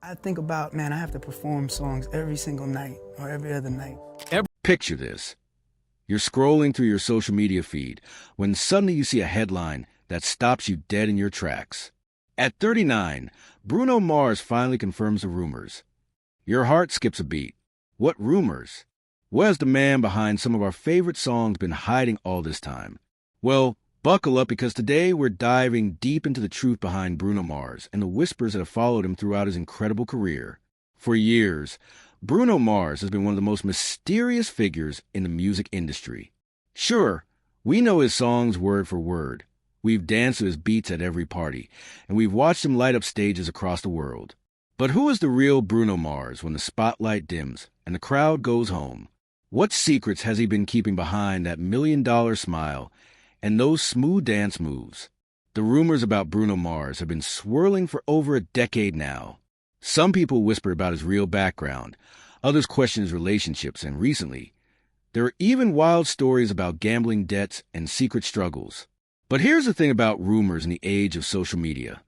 I think about, man, I have to perform songs every single night or every other night. Picture this. You're scrolling through your social media feed when suddenly you see a headline that stops you dead in your tracks. At 39, Bruno Mars finally confirms the rumors. Your heart skips a beat. What rumors? Where's the man behind some of our favorite songs been hiding all this time? Well, buckle up because today we're diving deep into the truth behind Bruno Mars and the whispers that have followed him throughout his incredible career. For years, Bruno Mars has been one of the most mysterious figures in the music industry. Sure, we know his songs word for word. We've danced to his beats at every party, and we've watched him light up stages across the world. But who is the real Bruno Mars when the spotlight dims and the crowd goes home? What secrets has he been keeping behind that $1,000,000 smile and those smooth dance moves? The rumors about Bruno Mars have been swirling for over a decade now. Some people whisper about his real background, others question his relationships, and recently, there are even wild stories about gambling debts and secret struggles. But here's the thing about rumors in the age of social media.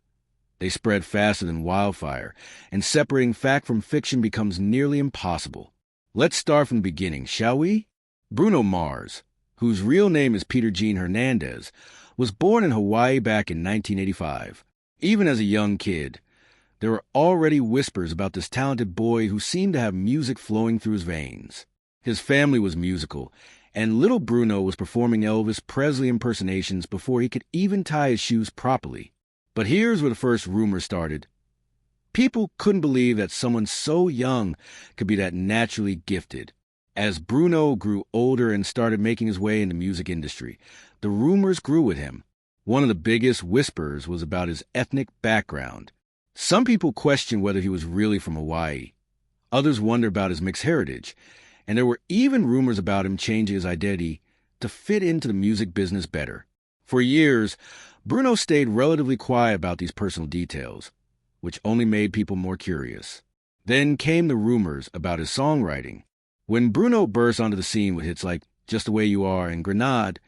They spread faster than wildfire, and separating fact from fiction becomes nearly impossible. Let's start from the beginning, shall we? Bruno Mars, whose real name is Peter Gene Hernandez, was born in Hawaii back in 1985. Even as a young kid, there were already whispers about this talented boy who seemed to have music flowing through his veins. His family was musical, and little Bruno was performing Elvis Presley impersonations before he could even tie his shoes properly. But here's where the first rumor started. People couldn't believe that someone so young could be that naturally gifted. As Bruno grew older and started making his way in the music industry, the rumors grew with him. One of the biggest whispers was about his ethnic background. Some people questioned whether he was really from Hawaii. Others wondered about his mixed heritage, and there were even rumors about him changing his identity to fit into the music business better. For years, Bruno stayed relatively quiet about these personal details, which only made people more curious. Then came the rumors about his songwriting. When Bruno burst onto the scene with hits like Just the Way You Are and Grenade,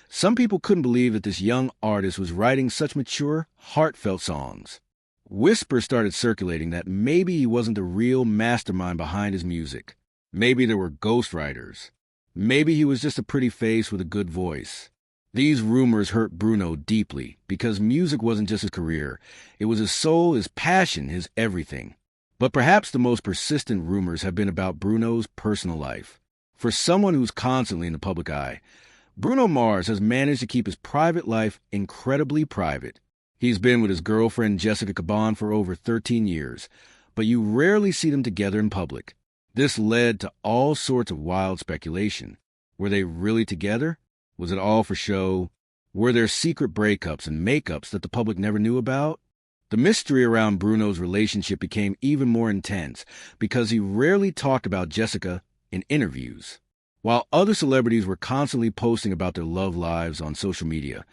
some people couldn't believe that this young artist was writing such mature, heartfelt songs. Whispers started circulating that maybe he wasn't the real mastermind behind his music. Maybe there were ghostwriters. Maybe he was just a pretty face with a good voice. These rumors hurt Bruno deeply because music wasn't just his career. It was his soul, his passion, his everything. But perhaps the most persistent rumors have been about Bruno's personal life. For someone who's constantly in the public eye, Bruno Mars has managed to keep his private life incredibly private. He's been with his girlfriend Jessica Caban for over 13 years, but you rarely see them together in public. This led to all sorts of wild speculation. Were they really together? Was it all for show? Were there secret breakups and makeups that the public never knew about? The mystery around Bruno's relationship became even more intense because he rarely talked about Jessica in interviews. While other celebrities were constantly posting about their love lives on social media,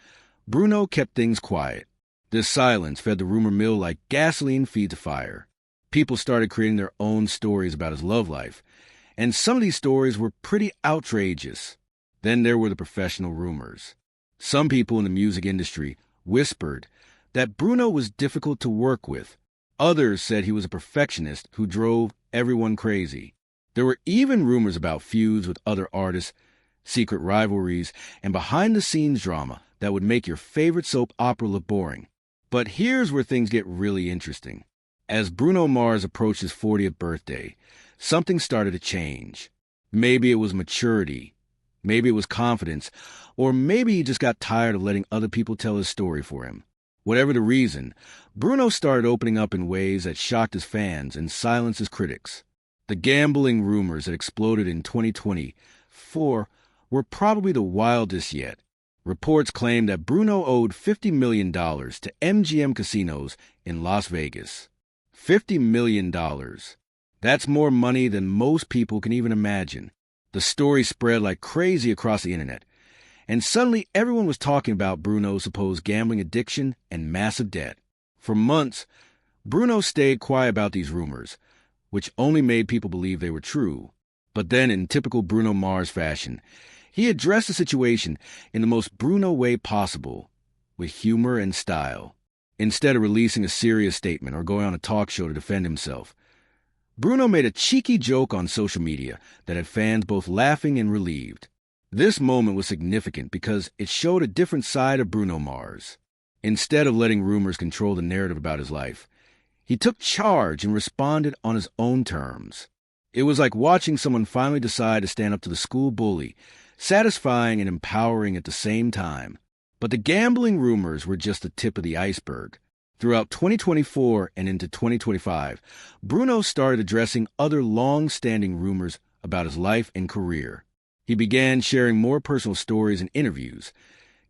Bruno kept things quiet. This silence fed the rumor mill like gasoline feeds a fire. People started creating their own stories about his love life, and some of these stories were pretty outrageous. Then there were the professional rumors. Some people in the music industry whispered that Bruno was difficult to work with. Others said he was a perfectionist who drove everyone crazy. There were even rumors about feuds with other artists, secret rivalries, and behind-the-scenes drama that would make your favorite soap opera look boring. But here's where things get really interesting. As Bruno Mars approached his 40th birthday, something started to change. Maybe it was maturity, maybe it was confidence, or maybe he just got tired of letting other people tell his story for him. Whatever the reason, Bruno started opening up in ways that shocked his fans and silenced his critics. The gambling rumors that exploded in 2024 were probably the wildest yet. Reports claimed that Bruno owed $50 million to MGM casinos in Las Vegas. $50 million. That's more money than most people can even imagine. The story spread like crazy across the internet, and suddenly everyone was talking about Bruno's supposed gambling addiction and massive debt. For months, Bruno stayed quiet about these rumors, which only made people believe they were true. But then, in typical Bruno Mars fashion, he addressed the situation in the most Bruno way possible, with humor and style. Instead of releasing a serious statement or going on a talk show to defend himself, Bruno made a cheeky joke on social media that had fans both laughing and relieved. This moment was significant because it showed a different side of Bruno Mars. Instead of letting rumors control the narrative about his life, he took charge and responded on his own terms. It was like watching someone finally decide to stand up to the school bully, satisfying and empowering at the same time. But the gambling rumors were just the tip of the iceberg. Throughout 2024 and into 2025, Bruno started addressing other long-standing rumors about his life and career. He began sharing more personal stories and interviews,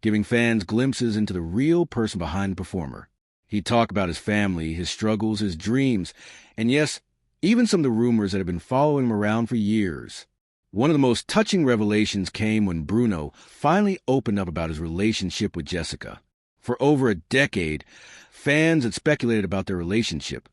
giving fans glimpses into the real person behind the performer. He talked about his family, his struggles, his dreams, and yes, even some of the rumors that have been following him around for years. One of the most touching revelations came when Bruno finally opened up about his relationship with Jessica. For over a decade, fans had speculated about their relationship,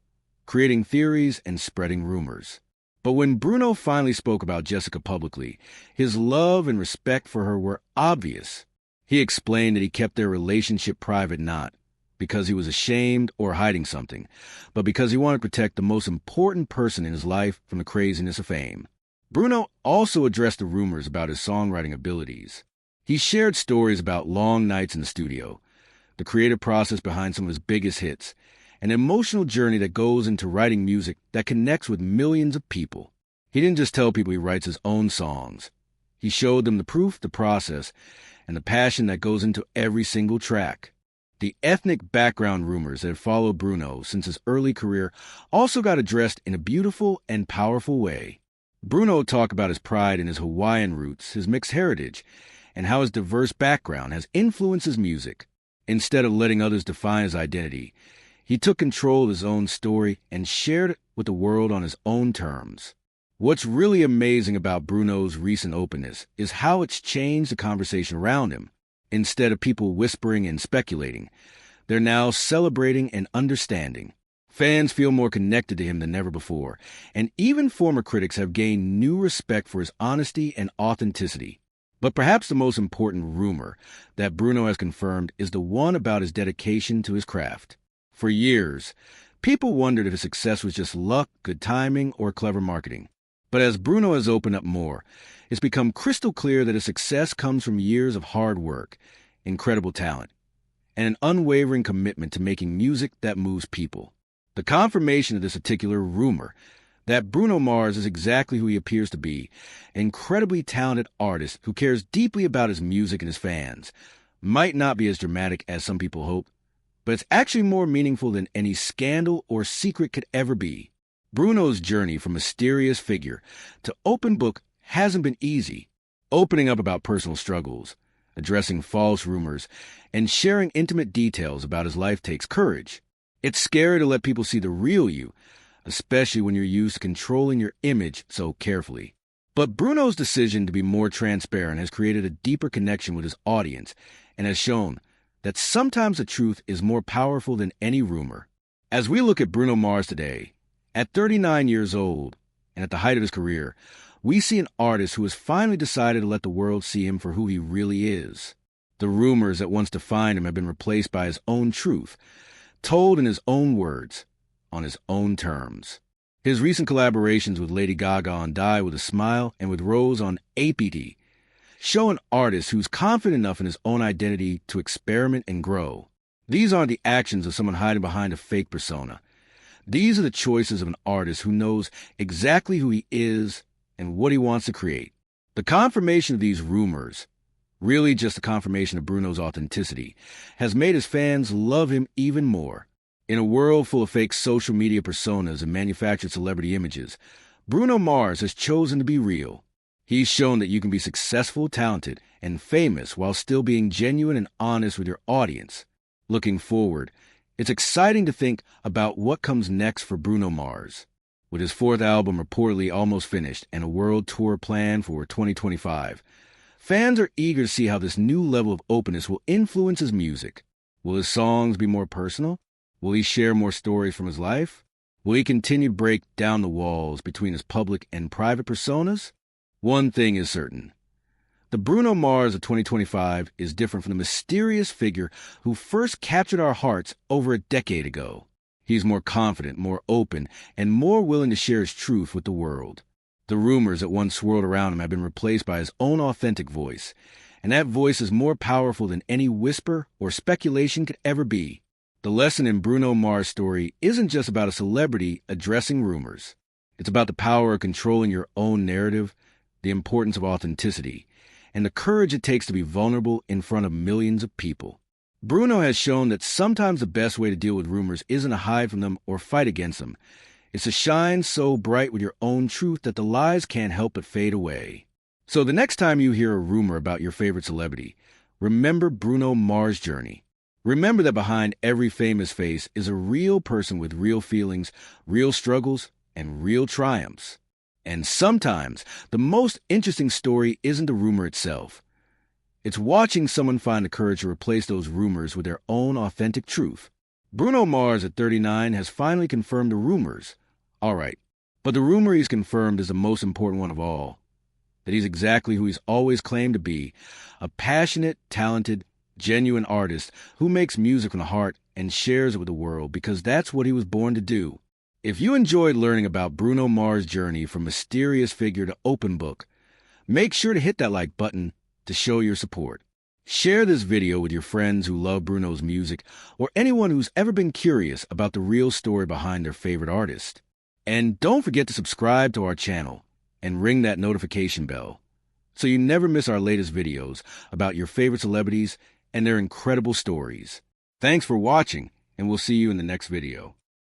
creating theories and spreading rumors. But when Bruno finally spoke about Jessica publicly, his love and respect for her were obvious. He explained that he kept their relationship private not because he was ashamed or hiding something, but because he wanted to protect the most important person in his life from the craziness of fame. Bruno also addressed the rumors about his songwriting abilities. He shared stories about long nights in the studio, the creative process behind some of his biggest hits, an emotional journey that goes into writing music that connects with millions of people. He didn't just tell people he writes his own songs. He showed them the proof, the process, and the passion that goes into every single track. The ethnic background rumors that had followed Bruno since his early career also got addressed in a beautiful and powerful way. Bruno talked about his pride in his Hawaiian roots, his mixed heritage, and how his diverse background has influenced his music. Instead of letting others define his identity, he took control of his own story and shared it with the world on his own terms. What's really amazing about Bruno's recent openness is how it's changed the conversation around him. Instead of people whispering and speculating, they're now celebrating and understanding. Fans feel more connected to him than ever before, and even former critics have gained new respect for his honesty and authenticity. But perhaps the most important rumor that Bruno has confirmed is the one about his dedication to his craft. For years, people wondered if his success was just luck, good timing, or clever marketing. But as Bruno has opened up more, it's become crystal clear that his success comes from years of hard work, incredible talent, and an unwavering commitment to making music that moves people. The confirmation of this particular rumor, that Bruno Mars is exactly who he appears to be, an incredibly talented artist who cares deeply about his music and his fans, might not be as dramatic as some people hope, but it's actually more meaningful than any scandal or secret could ever be. Bruno's journey from mysterious figure to open book hasn't been easy. Opening up about personal struggles, addressing false rumors, and sharing intimate details about his life takes courage. It's scary to let people see the real you, especially when you're used to controlling your image so carefully. But Bruno's decision to be more transparent has created a deeper connection with his audience and has shown that sometimes the truth is more powerful than any rumor. As we look at Bruno Mars today, at 39 years old and at the height of his career, we see an artist who has finally decided to let the world see him for who he really is. The rumors that once defined him have been replaced by his own truth, told in his own words, on his own terms. His recent collaborations with Lady Gaga on Die with a Smile and with Rose on APT show an artist who's confident enough in his own identity to experiment and grow. These aren't the actions of someone hiding behind a fake persona. These are the choices of an artist who knows exactly who he is and what he wants to create. The confirmation of these rumors, really just the confirmation of Bruno's authenticity, has made his fans love him even more. In a world full of fake social media personas and manufactured celebrity images, Bruno Mars has chosen to be real. He's shown that you can be successful, talented, and famous while still being genuine and honest with your audience. Looking forward, it's exciting to think about what comes next for Bruno Mars. With his fourth album reportedly almost finished and a world tour planned for 2025, fans are eager to see how this new level of openness will influence his music. Will his songs be more personal? Will he share more stories from his life? Will he continue to break down the walls between his public and private personas? One thing is certain. The Bruno Mars of 2025 is different from the mysterious figure who first captured our hearts over a decade ago. He's more confident, more open, and more willing to share his truth with the world. The rumors that once swirled around him have been replaced by his own authentic voice, and that voice is more powerful than any whisper or speculation could ever be. The lesson in Bruno Mars' story isn't just about a celebrity addressing rumors. It's about the power of controlling your own narrative, the importance of authenticity, and the courage it takes to be vulnerable in front of millions of people. Bruno has shown that sometimes the best way to deal with rumors isn't to hide from them or fight against them. It's to shine so bright with your own truth that the lies can't help but fade away. So the next time you hear a rumor about your favorite celebrity, remember Bruno Mars' journey. Remember that behind every famous face is a real person with real feelings, real struggles, and real triumphs. And sometimes the most interesting story isn't the rumor itself. It's watching someone find the courage to replace those rumors with their own authentic truth. Bruno Mars at 39 has finally confirmed the rumors. All right, but the rumor he's confirmed is the most important one of all. That he's exactly who he's always claimed to be, a passionate, talented, genuine artist who makes music from the heart and shares it with the world because that's what he was born to do. If you enjoyed learning about Bruno Mars' journey from mysterious figure to open book, make sure to hit that like button to show your support. Share this video with your friends who love Bruno's music or anyone who's ever been curious about the real story behind their favorite artist. And don't forget to subscribe to our channel and ring that notification bell so you never miss our latest videos about your favorite celebrities and their incredible stories. Thanks for watching, and we'll see you in the next video.